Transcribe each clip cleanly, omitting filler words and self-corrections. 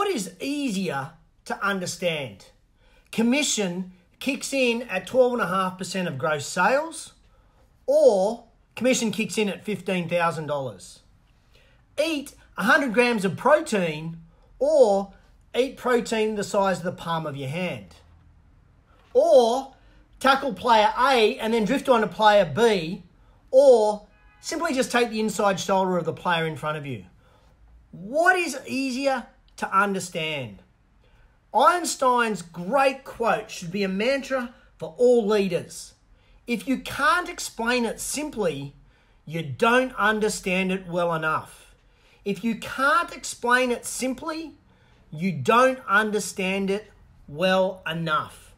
What is easier to understand? Commission kicks in at 12.5% of gross sales, or commission kicks in at $15,000. Eat 100 grams of protein, or eat protein the size of the palm of your hand. Or tackle player A and then drift on to player B, or simply just take the inside shoulder of the player in front of you. What is easier to understand? Einstein's great quote should be a mantra for all leaders. If you can't explain it simply, you don't understand it well enough. If you can't explain it simply, you don't understand it well enough.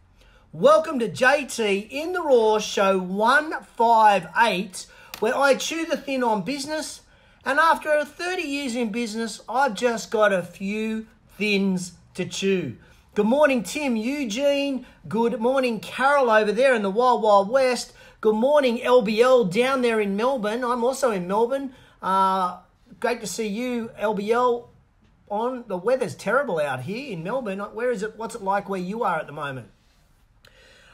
Welcome to JT in the Raw show 158, where I chew the thin on business, and after 30 years in business, I've just got a few thins to chew. Good morning, Tim, Eugene. Good morning, Carol over there in the Wild Wild West. Good morning, LBL down there in Melbourne. I'm also in Melbourne. Great to see you, LBL. The weather's terrible out here in Melbourne. Where is it? What's it like where you are at the moment?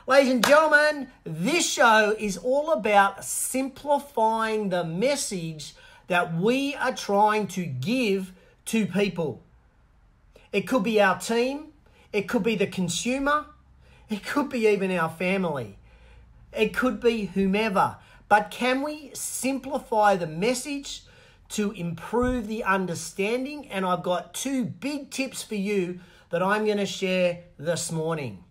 Ladies and gentlemen, this show is all about simplifying the message that we are trying to give to people. It could be our team. It could be the consumer. It could be even our family. It could be whomever. But can we simplify the message to improve the understanding? And I've got two big tips for you that I'm going to share this morning.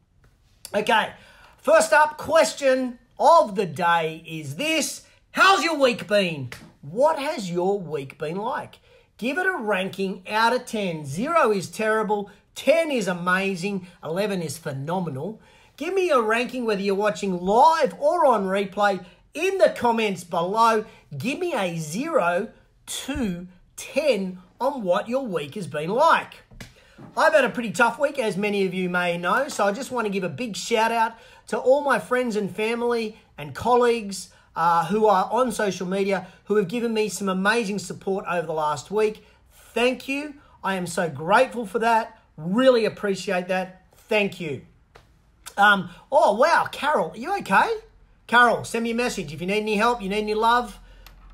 Okay, first up, question of the day is this. How's your week been? What has your week been like? Give it a ranking out of 10. 0 is terrible, 10 is amazing, 11 is phenomenal. Give me a ranking whether you're watching live or on replay in the comments below. Give me a 0 to 10 on what your week has been like. I've had a pretty tough week, as many of you may know, so I just want to give a big shout out to all my friends and family and colleagues who are on social media, who have given me some amazing support over the last week. Thank you. I am so grateful for that. Really appreciate that. Thank you. Oh, wow. Carol, are you okay? Carol, send me a message. If you need any help, you need any love,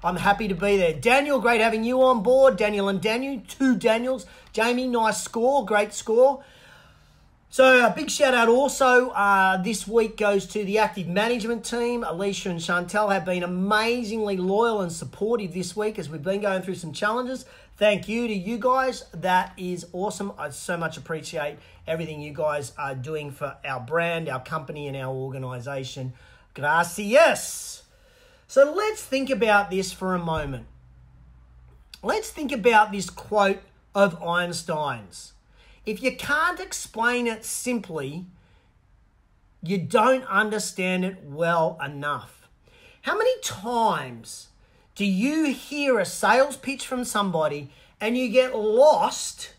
I'm happy to be there. Daniel, great having you on board. Daniel and Daniel, two Daniels. Jamie, nice score, great score. So a big shout out also this week goes to the active management team. Alicia and Chantel have been amazingly loyal and supportive this week as we've been going through some challenges. Thank you to you guys. That is awesome. I so much appreciate everything you guys are doing for our brand, our company, and our organization. Gracias. So let's think about this for a moment. Let's think about this quote of Einstein's. If you can't explain it simply, you don't understand it well enough. How many times do you hear a sales pitch from somebody and you get lost?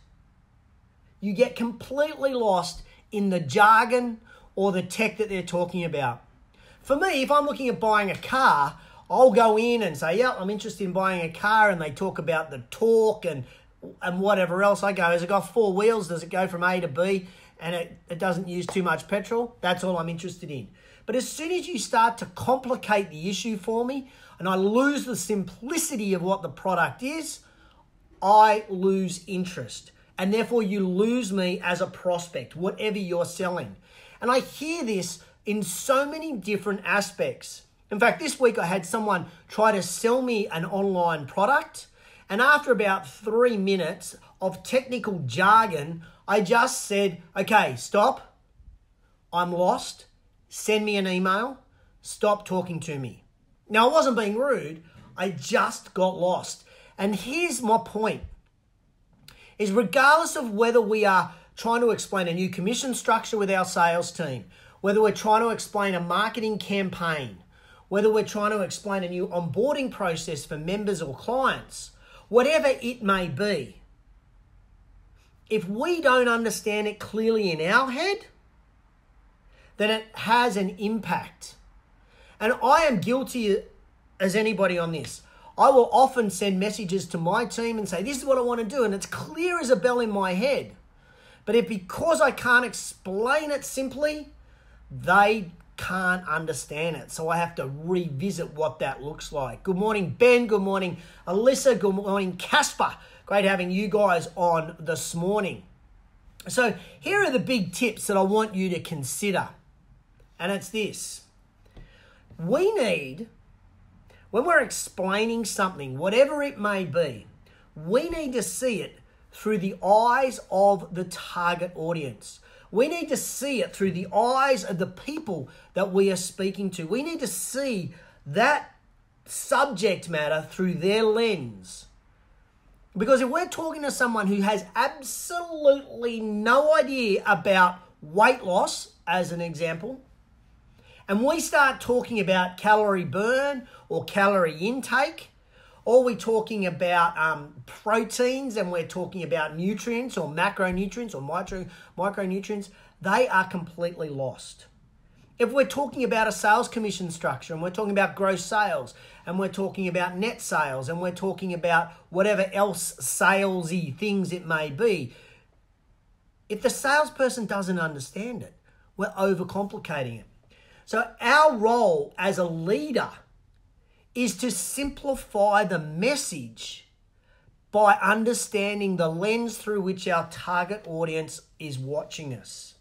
You get completely lost in the jargon or the tech that they're talking about. For me, if I'm looking at buying a car, I'll go in and say, yeah, I'm interested in buying a car, and they talk about the torque and whatever else. I go, has it got 4 wheels? Does it go from A to B? And it doesn't use too much petrol? That's all I'm interested in. But as soon as you start to complicate the issue for me and I lose the simplicity of what the product is, I lose interest. And therefore you lose me as a prospect, whatever you're selling. And I hear this in so many different aspects. In fact, this week I had someone try to sell me an online product. And after about 3 minutes of technical jargon, I just said, okay, stop. I'm lost. Send me an email. Stop talking to me. Now, I wasn't being rude. I just got lost. And here's my point, is regardless of whether we are trying to explain a new commission structure with our sales team, whether we're trying to explain a marketing campaign, whether we're trying to explain a new onboarding process for members or clients, whatever it may be, if we don't understand it clearly in our head, then it has an impact. And I am guilty as anybody on this. I will often send messages to my team and say, this is what I want to do. And it's clear as a bell in my head. But if because I can't explain it simply, they can't understand it. So I have to revisit what that looks like. Good morning, Ben. Good morning, Alyssa. Good morning, Casper. Great having you guys on this morning. So here are the big tips that I want you to consider. And it's this. We need, when we're explaining something, whatever it may be, we need to see it through the eyes of the target audience. We need to see it through the eyes of the people that we are speaking to. We need to see that subject matter through their lens. Because if we're talking to someone who has absolutely no idea about weight loss, as an example, and we start talking about calorie burn or calorie intake, or we're talking about proteins and we're talking about nutrients or macronutrients or micronutrients, they are completely lost. If we're talking about a sales commission structure and we're talking about gross sales and we're talking about net sales and we're talking about whatever else salesy things it may be, if the salesperson doesn't understand it, we're overcomplicating it. So our role as a leader is to simplify the message by understanding the lens through which our target audience is watching us.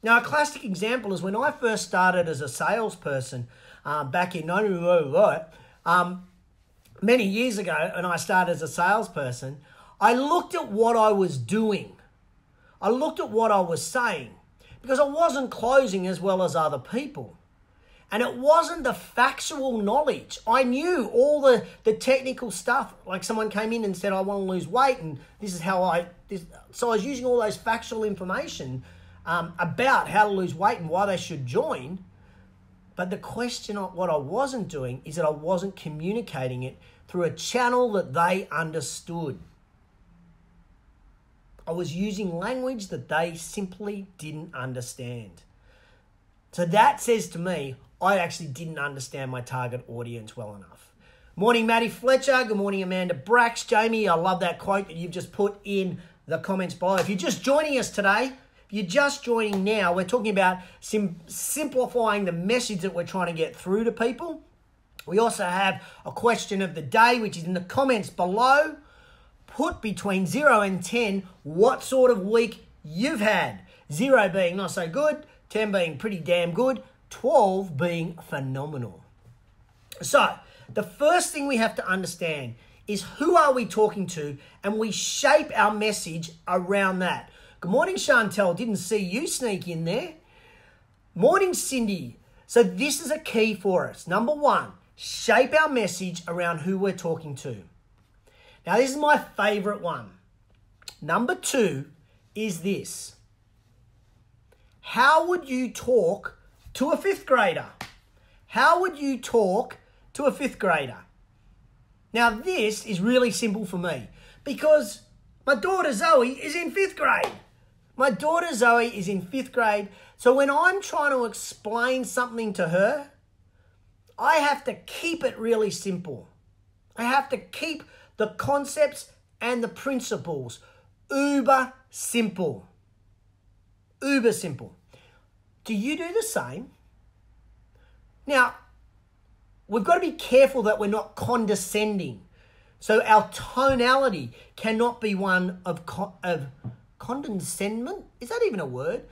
Now, a classic example is when I first started as a salesperson back in many years ago, and I started as a salesperson, I looked at what I was doing. I looked at what I was saying because I wasn't closing as well as other people. And it wasn't the factual knowledge. I knew all the technical stuff. Like someone came in and said, I want to lose weight and this is how so I was using all those factual information about how to lose weight and why they should join. But the question of what I wasn't doing is that I wasn't communicating it through a channel that they understood. I was using language that they simply didn't understand. So that says to me, I actually didn't understand my target audience well enough. Morning, Maddie Fletcher. Good morning, Amanda Brax. Jamie, I love that quote that you've just put in the comments below. If you're just joining us today, if you're just joining now, we're talking about simplifying the message that we're trying to get through to people. We also have a question of the day, which is in the comments below. Put between 0 and 10 what sort of week you've had. 0 being not so good, 10 being pretty damn good, 12 being phenomenal. So the first thing we have to understand is who are we talking to, and we shape our message around that. Good morning, Chantel. Didn't see you sneak in there. Morning, Cindy. So this is a key for us. Number one, shape our message around who we're talking to. Now, this is my favorite one. Number two is this. How would you talk to a fifth grader? How would you talk to a fifth grader? Now, this is really simple for me because my daughter Zoe is in fifth grade. My daughter Zoe is in fifth grade. So when I'm trying to explain something to her, I have to keep it really simple. I have to keep the concepts and the principles uber simple. Uber simple. Do you do the same? Now, we've got to be careful that we're not condescending. So our tonality cannot be one of condescendment. Is that even a word?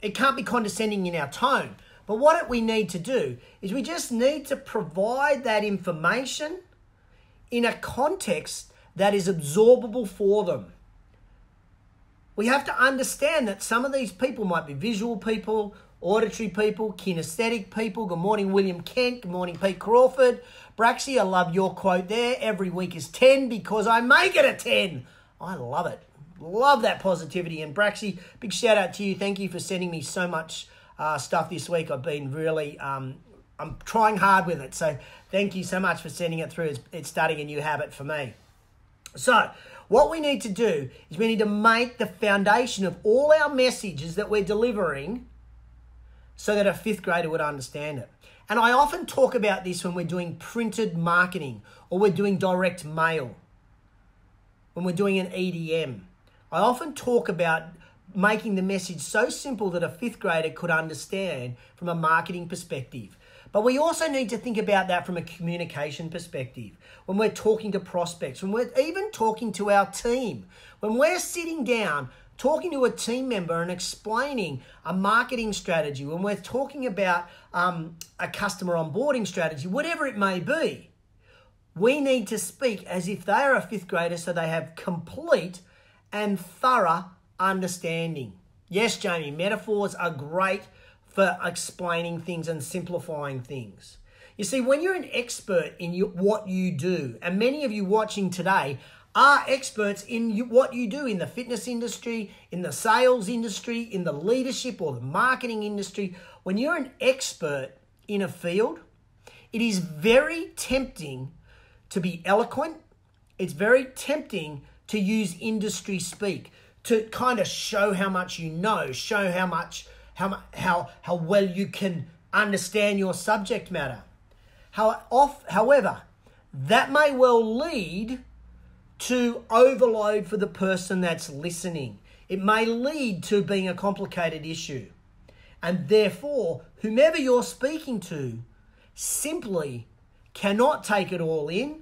It can't be condescending in our tone. But what we need to do is we just need to provide that information in a context that is absorbable for them. We have to understand that some of these people might be visual people, auditory people, kinesthetic people. Good morning, William Kent. Good morning, Pete Crawford. Braxy, I love your quote there. Every week is 10 because I make it a 10. I love it. Love that positivity. And Braxy, big shout out to you. Thank you for sending me so much stuff this week. I've been really, I'm trying hard with it. So thank you so much for sending it through. It's starting a new habit for me. So what we need to do is we need to make the foundation of all our messages that we're delivering so that a fifth grader would understand it. And I often talk about this when we're doing printed marketing or we're doing direct mail, when we're doing an EDM. I often talk about making the message so simple that a fifth grader could understand from a marketing perspective. But we also need to think about that from a communication perspective. When we're talking to prospects, when we're even talking to our team, when we're sitting down, talking to a team member and explaining a marketing strategy, when we're talking about a customer onboarding strategy, whatever it may be, we need to speak as if they are a fifth grader so they have complete and thorough understanding. Yes, Jamie, metaphors are great for explaining things and simplifying things. You see, when you're an expert in what you do, and many of you watching today are experts in what you do in the fitness industry, in the sales industry, in the leadership or the marketing industry, when you're an expert in a field, it is very tempting to be eloquent. It's very tempting to use industry speak to kind of show how much you know, show how well you can understand your subject matter. However, that may well lead to overload for the person that's listening. It may lead to being a complicated issue. And therefore, whomever you're speaking to simply cannot take it all in,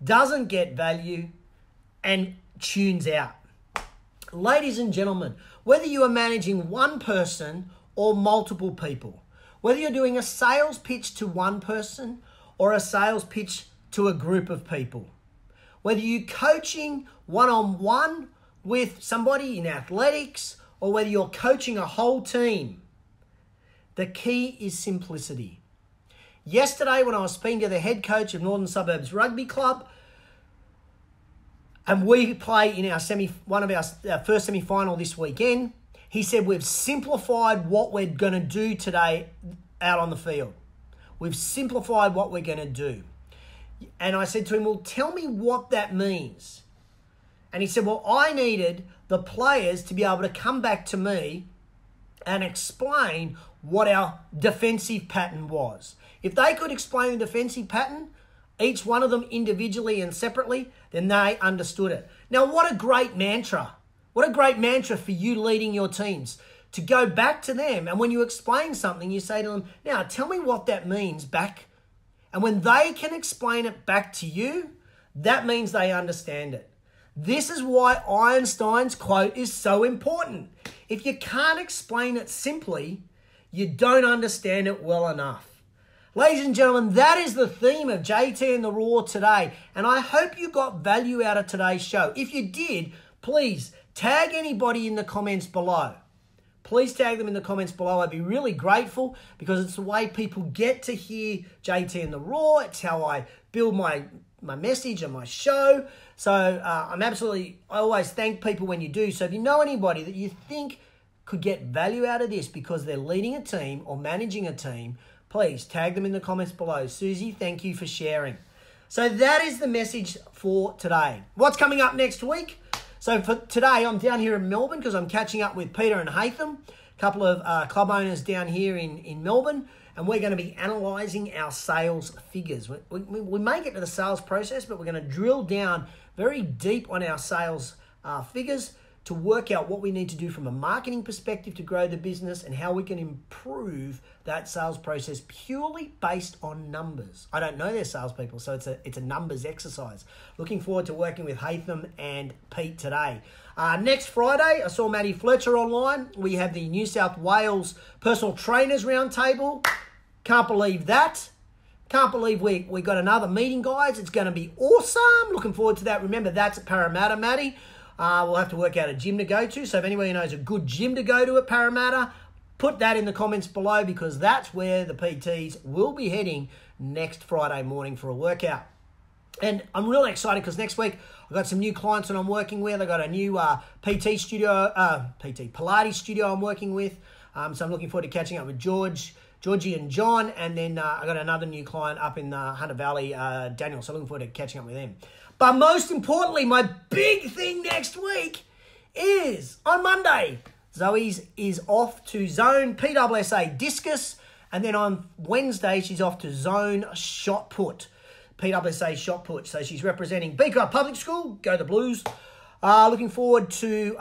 doesn't get value, and tunes out. Ladies and gentlemen, whether you are managing one person or multiple people, whether you're doing a sales pitch to one person or a sales pitch to a group of people, whether you're coaching one-on-one with somebody in athletics or whether you're coaching a whole team, the key is simplicity. Yesterday, when I was speaking to the head coach of Northern Suburbs Rugby Club, and we play in our first semi-final this weekend, he said, we've simplified what we're going to do today out on the field. We've simplified what we're going to do. And I said to him, well, tell me what that means. And he said, well, I needed the players to be able to come back to me and explain what our defensive pattern was. If they could explain the defensive pattern, each one of them individually and separately, then they understood it. Now, what a great mantra. What a great mantra for you leading your teams. To go back to them, and when you explain something, you say to them, now tell me what that means back. And when they can explain it back to you, that means they understand it. This is why Einstein's quote is so important. If you can't explain it simply, you don't understand it well enough. Ladies and gentlemen, that is the theme of JT and the Raw today, and I hope you got value out of today's show. If you did, please tag anybody in the comments below. Please tag them in the comments below. I'd be really grateful because it's the way people get to hear JT and the Raw. It's how I build my message and my show. So I always thank people when you do. So if you know anybody that you think could get value out of this because they're leading a team or managing a team, please tag them in the comments below. Susie, thank you for sharing. So that is the message for today. What's coming up next week? So for today, I'm down here in Melbourne because I'm catching up with Peter and Hatham, a couple of club owners down here in Melbourne, and we're going to be analysing our sales figures. We may get to the sales process, but we're going to drill down very deep on our sales figures to work out what we need to do from a marketing perspective to grow the business and how we can improve that sales process purely based on numbers. I don't know their salespeople, so it's a numbers exercise. Looking forward to working with Hatham and Pete today. Next Friday, I saw Matty Fletcher online. We have the New South Wales Personal Trainers Roundtable. Can't believe that. Can't believe we got another meeting, guys. It's going to be awesome. Looking forward to that. Remember, that's at Parramatta, Matty. We'll have to work out a gym to go to. So if anybody knows a good gym to go to at Parramatta, put that in the comments below because that's where the PTs will be heading next Friday morning for a workout. And I'm really excited because next week I've got some new clients that I'm working with. I've got a new Pilates studio I'm working with. So I'm looking forward to catching up with Georgie and John. And then I got another new client up in Hunter Valley, Daniel. So looking forward to catching up with them. But most importantly, my big thing next week is on Monday. Zoe's is off to Zone PWSA Discus. And then on Wednesday, she's off to Zone Shot Put. PWSA Shot Put. So she's representing Beecroft Public School. Go the Blues. Looking forward to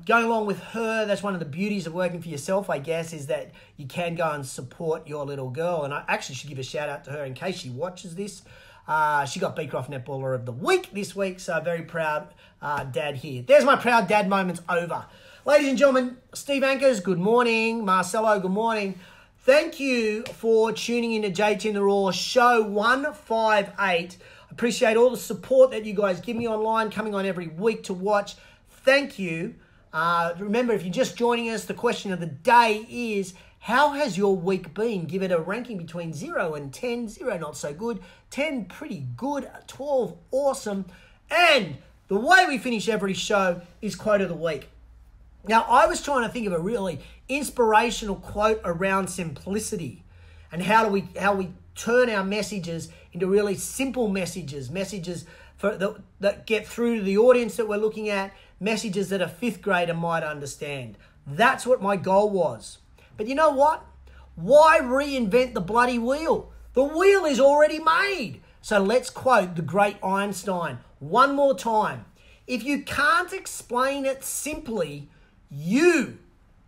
going along with her. That's one of the beauties of working for yourself, I guess, is that you can go and support your little girl. And I actually should give a shout out to her in case she watches this. She got Beecroft Netballer of the Week this week, so very proud dad here. There's my proud dad moments over. Ladies and gentlemen, Steve Anchors, good morning. Marcelo, good morning. Thank you for tuning in to JTinTheRaw show 158. Appreciate all the support that you guys give me online, coming on every week to watch. Thank you. Remember, if you're just joining us, the question of the day is, how has your week been? Give it a ranking between 0 and 10. 0, not so good. 10, pretty good. 12, awesome. And the way we finish every show is quote of the week. Now, I was trying to think of a really inspirational quote around simplicity and how we turn our messages into really simple messages that get through to the audience that we're looking at, messages that a fifth grader might understand. That's what my goal was. But you know what? Why reinvent the bloody wheel? The wheel is already made. So let's quote the great Einstein one more time. If you can't explain it simply, you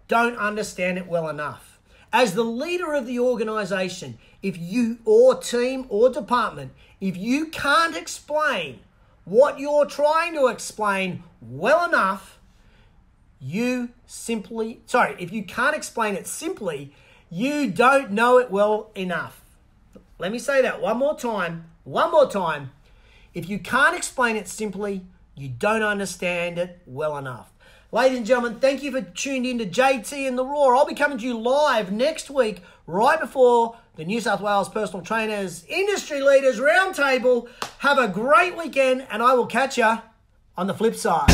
don't understand it well enough. As the leader of the organization, if you or team or department, if you can't explain what you're trying to explain well enough, if you can't explain it simply, you don't know it well enough. Let me say that one more time. If you can't explain it simply, you don't understand it well enough. Ladies and gentlemen, thank you for tuning in to JT and the Raw. I'll be coming to you live next week, right before the New South Wales Personal Trainers Industry Leaders Roundtable. Have a great weekend, and I will catch you on the flip side.